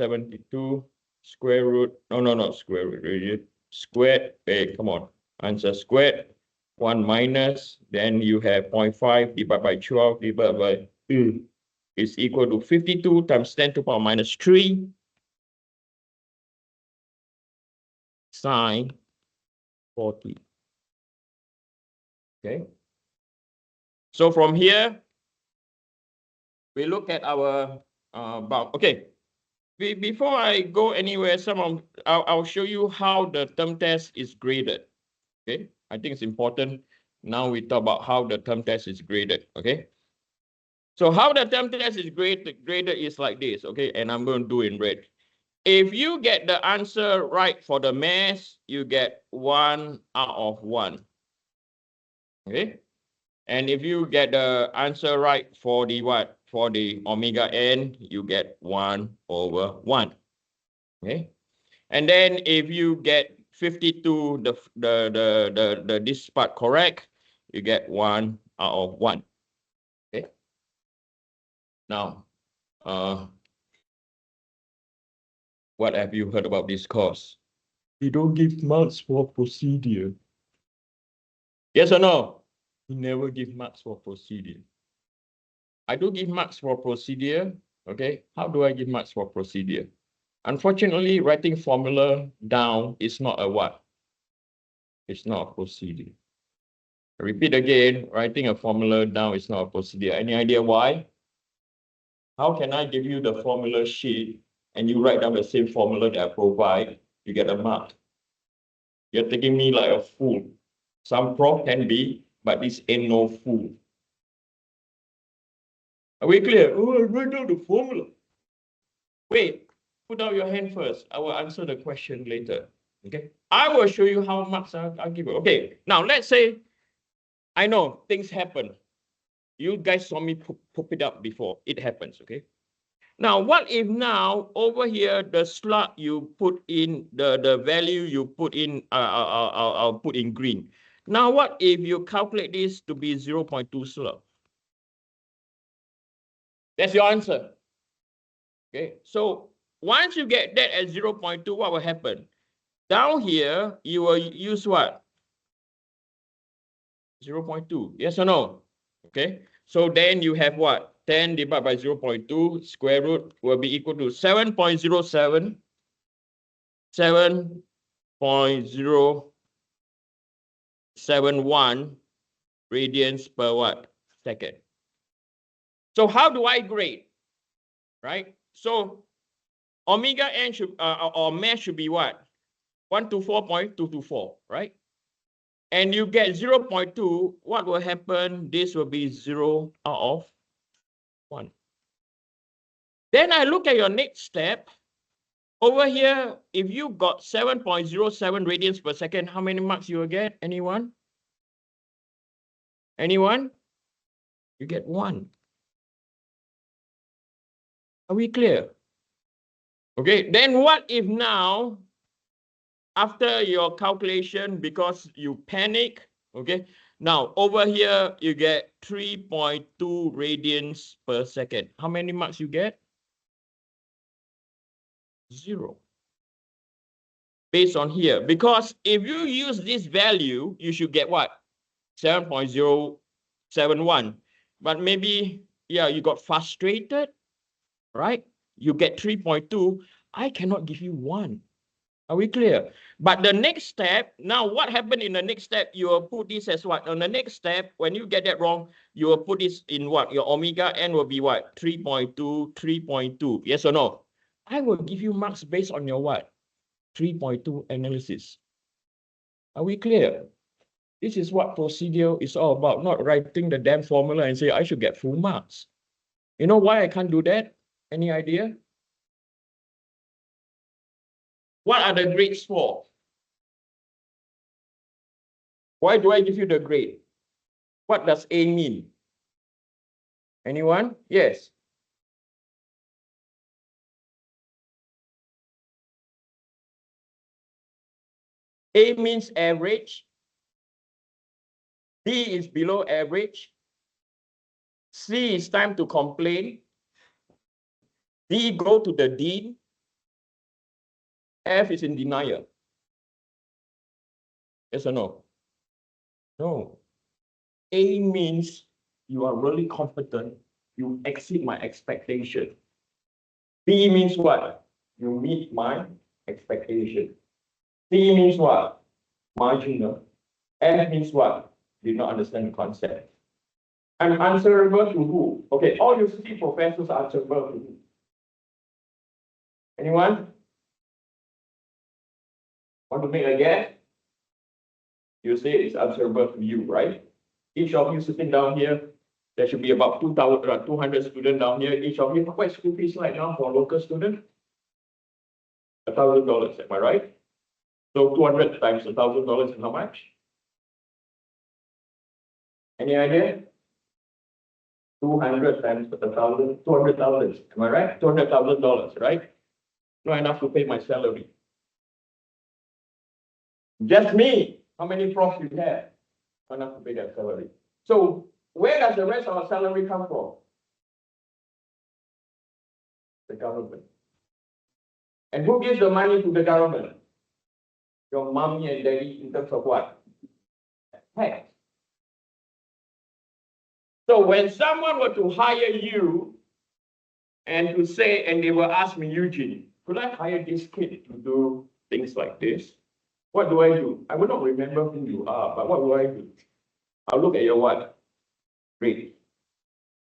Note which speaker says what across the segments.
Speaker 1: 72 square root. No, square root. Really. Squared. Hey, come on. Answer squared. 1 minus. Then you have 0.5 divided by 12 divided by 2 is equal to 52 times 10 to the power minus 3 sine 40. Okay. So from here, we look at our bulk. Okay. Before I go anywhere, I'll show you how the term test is graded. Okay. I think it's important. Now we talk about how the term test is graded. Okay. So how the term test is graded is like this. Okay. And I'm going to do in red. If you get the answer right for the mass, you get 1 out of 1. Okay. And if you get the answer right for the what? For the omega n, you get 1 over 1. Okay. And then if you get 52, this part correct, you get 1 out of 1. Okay. Now, what have you heard about this course? You don't give marks for procedure. Yes or no? You never give marks for procedure. I do give marks for procedure. Okay. How do I give marks for procedure? Unfortunately, writing formula down is not a what? It's not a procedure. I repeat again, writing a formula down is not a procedure. Any idea why? How can I give you the formula sheet and you write down the same formula that I provide, you get a mark? You're taking me like a fool. Some prof can be, but this ain't no fool. Are we clear? Oh, I write down the formula. Wait, put down your hand first. I will answer the question later. Okay. I will show you how much I'll give you. Okay. Now let's say, I know things happen. You guys saw me pop it up before. It happens. Okay. Now, what if now over here the slot you put in the value you put in? I'll put in green. Now, what if you calculate this to be 0.2 slot? That's your answer. Okay. So once you get that at 0.2, what will happen? Down here, you will use what? 0.2. Yes or no? Okay. So then you have what? 10 divided by 0.2 square root will be equal to 7.07. 7.071 radians per what? Second. So how do I grade? Right? So omega n should or mass should be what? 124.224, right? And you get 0.2, what will happen? This will be 0 out of 1. Then I look at your next step. Over here, if you got 7.07 radians per second, how many marks you will get? Anyone? Anyone? You get 1. Are we clear? Okay, then what if now, after your calculation, because you panic, okay, now over here, you get 3.2 radians per second. How many marks you get? 0. Based on here, because if you use this value, you should get what? 7.071. But maybe, yeah, you got frustrated, right? You get 3.2. I cannot give you 1. Are we clear? But the next step, now what happened in the next step? You will put this as what? On the next step, when you get that wrong, you will put this in what? Your omega n will be what? 3.2, 3.2. Yes or no? I will give you marks based on your what? 3.2 analysis. Are we clear? This is what procedure is all about, not writing the damn formula and say I should get full marks. You know why I can't do that? Any idea? What are the grades for? Why do I give you the grade? What does A mean? Anyone? Yes. A means average. B is below average. C is time to complain. D, go to the dean. F is in denial. Yes or no? No. A means you are really competent. You exceed my expectation. B means what? You meet my expectation. C means what? Marginal. F means what? Did not understand the concept. I'm answerable to who? Okay, all you see professors are answerable to who? Anyone? Want to make a guess? You say it's answerable to you, right? Each of you sitting down here, there should be about 200 students down here. Each of you, what is school fees like now for a local student? $1,000, am I right? So 200 times $1,000 is how much? Any idea? 200 times 1,000, 200,000. Am I right? $200,000, right? Not enough to pay my salary. Just me. How many profs you have? Not enough to pay that salary. So where does the rest of our salary come from? The government. And who gives the money to the government? Your mommy and daddy in terms of what? Tax. So when someone were to hire you and to say, and they will ask me, Eugene, could I hire this kid to do things like this? What do I do? I will not remember who you are, but what do I do? I'll look at your what? Grade.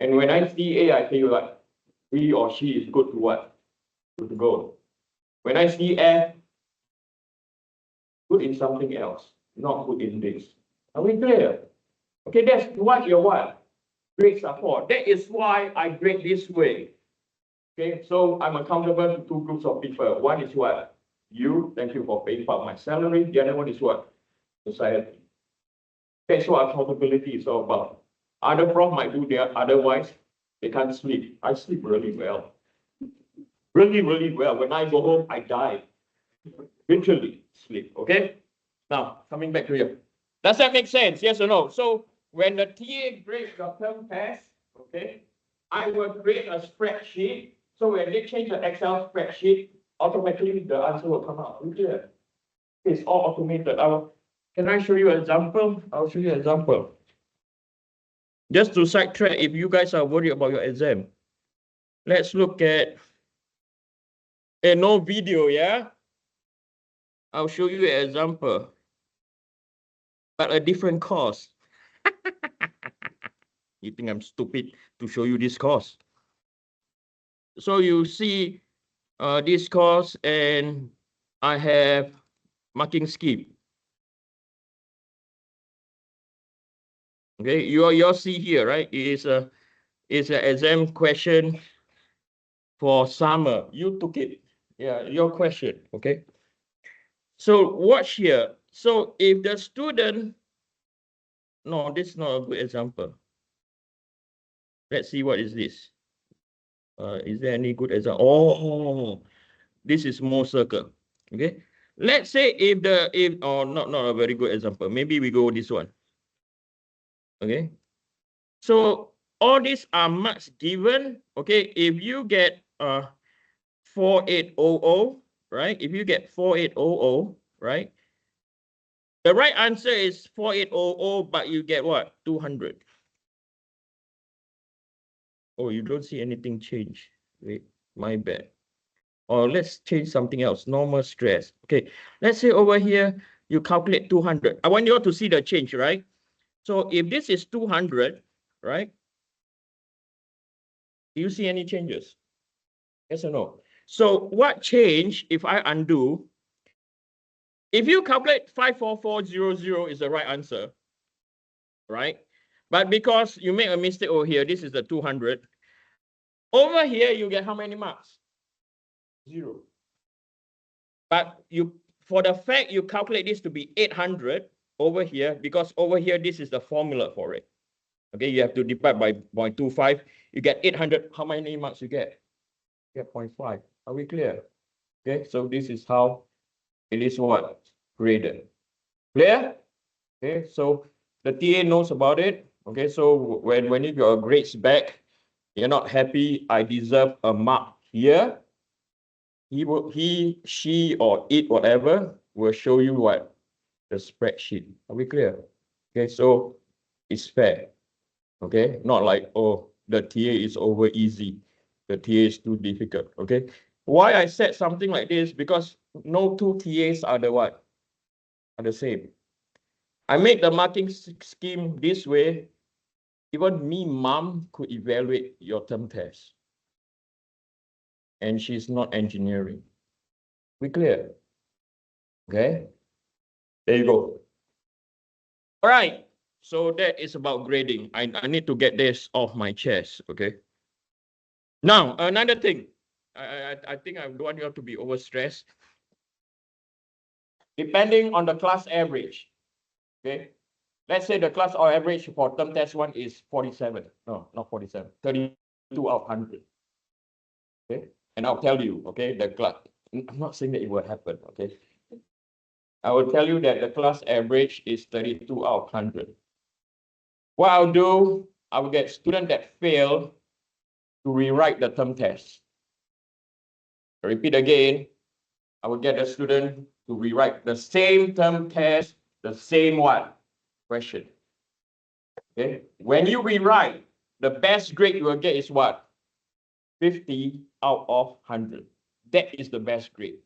Speaker 1: And when I see A, I say what? He or she is good to what? Good to go. When I see F, good in something else, not good in this. Are we clear? Okay, that's what your what? Grades are for. That is why I grade this way. Okay, so I'm accountable to two groups of people. One is what? You, thank you for paying part of my salary. The other one is what? Society. That's what accountability is all about. Other prof might do their otherwise, they can't sleep. I sleep really well. Really, really well. When I go home, I die. Literally sleep. Okay? Now, coming back to you. Does that make sense? Yes or no? So when the TA grades your term test, okay, I will create a spreadsheet. So when they change the Excel spreadsheet, automatically the answer will come out. Okay. It's all automated. Can I show you an example? I'll show you an example. Just to sidetrack, if you guys are worried about your exam, let's look at no video, yeah? I'll show you an example, but a different course. You think I'm stupid to show you this course? So you see this course, and I have marking scheme. Okay, you see here, right? It's an exam question for summer. You took it. Yeah, your question. Okay. So watch here. So if the student, no, this is not a good example. Let's see what is this. Is there any good example? Oh, this is more circle. Okay. Let's say if not a very good example. Maybe we go this one. Okay. So all these are marks given. Okay. If you get 4800, right? If you get 4800, right? The right answer is 4800, but you get what? 200. Oh, you don't see anything change. Wait, my bad. Or let's change something else. Normal stress. Okay, let's say over here, you calculate 200. I want you all to see the change, right? So if this is 200, right? Do you see any changes? Yes or no? So what change if I undo? If you calculate 54400 is the right answer, right? But because you make a mistake over here, this is the 200. Over here, you get how many marks? 0. But for the fact you calculate this to be 800 over here, because over here, this is the formula for it. Okay, you have to divide by 0.25. You get 800. How many marks you get? You get 0.5. Are we clear? Okay, so this is how it is what? Graded. Clear? Okay, so the TA knows about it. Okay, so when you get your grades back, you're not happy, I deserve a mark here. she, or it, whatever, will show you what? The spreadsheet. Are we clear? Okay, so it's fair. Okay, not like, oh, the TA is over easy. The TA is too difficult. Okay, why I said something like this? Because no two TAs are the what? Are the same. I make the marking scheme this way. Even me, mom, could evaluate your term test. And she's not engineering. We clear? Okay, there you go. All right, so that is about grading. I need to get this off my chest, okay? Now, another thing. I think I don't want you to be overstressed. Depending on the class average, okay? Let's say the class or average for term test 1 is 47. No, not 47. 32 out of 100. Okay? And I'll tell you, okay, the class. I'm not saying that it will happen, okay? I will tell you that the class average is 32 out of 100. What I'll do, I will get students that fail to rewrite the term test. I repeat again, I will get a student to rewrite the same term test, the same what? Question. Okay. When you rewrite, the best grade you will get is what? 50 out of 100. That is the best grade.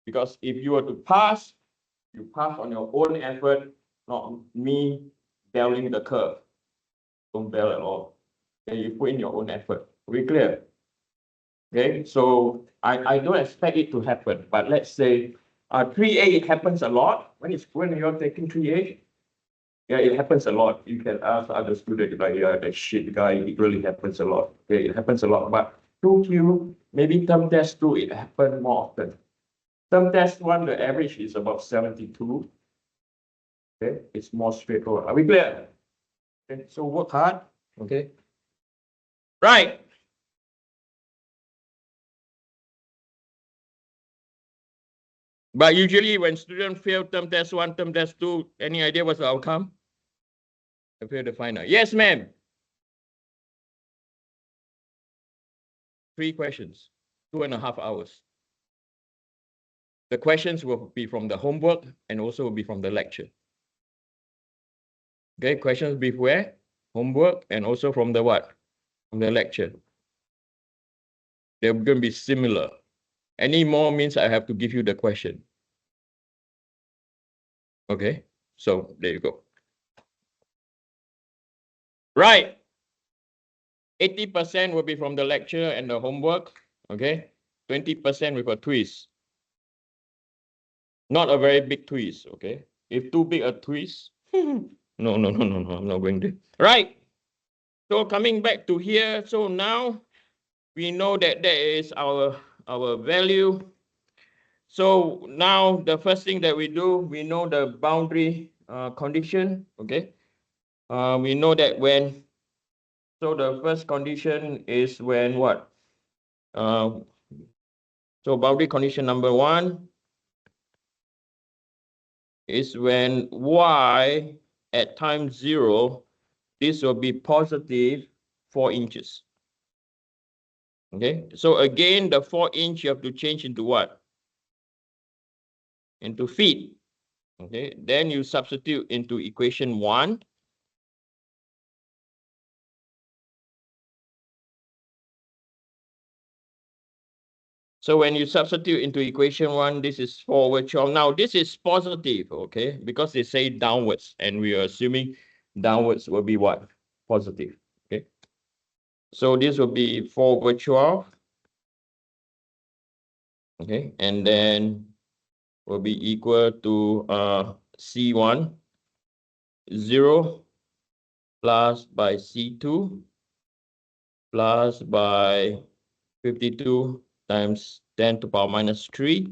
Speaker 1: Because if you were to pass, you pass on your own effort, not me bailing the curve. Don't bail at all. Okay, you put in your own effort. Are we clear? Okay, so I don't expect it to happen, but let's say 3A, it happens a lot. When you're taking 3A, yeah, it happens a lot. You can ask other students, like, yeah, that shit guy, it really happens a lot. Okay, it happens a lot, but 2Q, maybe term test 2, it happens more often. Term test 1, the average is about 72. Okay, it's more straightforward. Are we clear? Okay, so work hard. Okay, right. But usually when students fail term test 1, term test 2, any idea what's the outcome? I fail the final. Yes, ma'am. 3 questions, 2.5 hours. The questions will be from the homework and also will be from the lecture. Okay, questions will be where? Homework and also from the what? From the lecture. They're going to be similar. Any more means I have to give you the question. Okay, so there you go. Right. 80% will be from the lecture and the homework. Okay, 20% with a twist. Not a very big twist. Okay, if too big a twist, no, I'm not going to. Right. So coming back to here, so now we know that that is our value. So now the first thing that we do, we know the boundary condition. Okay. We know that when, so the first condition is when what? So boundary condition number 1 is when y at time 0, this will be positive 4 inches. Okay, so again, the 4 inch you have to change into what? Into feet. Okay, then you substitute into equation 1. So when you substitute into equation 1, this is 4 over 12. Now this is positive, okay, because they say downwards, and we are assuming downwards will be what? Positive. Okay, so this will be 4 over 12. Okay, and then will be equal to C1 0 plus by C2 plus by 52 times 10 to the power minus 3.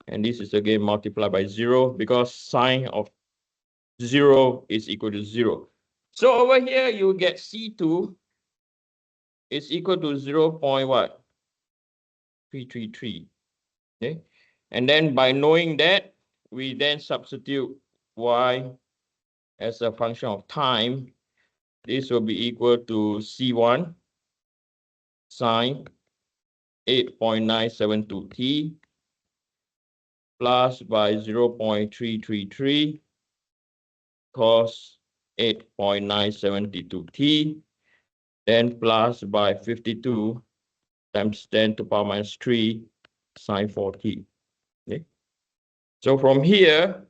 Speaker 1: And this is again multiplied by 0 because sine of 0 is equal to 0. So over here, you get C2 is equal to 0. What? 333. Okay. And then by knowing that, we then substitute y as a function of time. This will be equal to C1 sine 8.972T plus by 0.333 cos 8.972T, then plus by 52 times 10 to the power minus 3 sine 4T. Okay. So from here,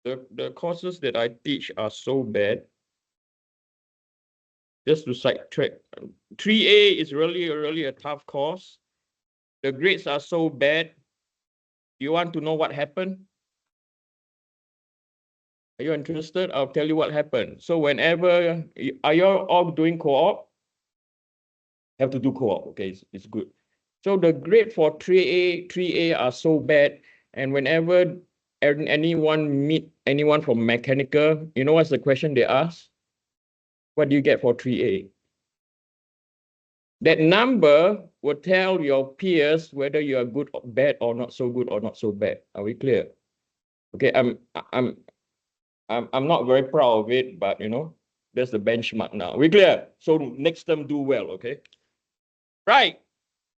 Speaker 1: the courses that I teach are so bad. Just to sidetrack, 3A is really a tough course. The grades are so bad. You want to know what happened? Are you interested? I'll tell you what happened. So whenever, are you all doing co-op? Have to do co-op, okay, it's good. So the grade for 3A are so bad, and whenever anyone meet anyone from mechanical, you know what's the question they ask? What do you get for 3A? That number will tell your peers whether you are good or bad or not so good or not so bad. Are we clear? Okay, I'm not very proud of it, but you know, that's the benchmark now. We clear? So next term do well, okay? Right.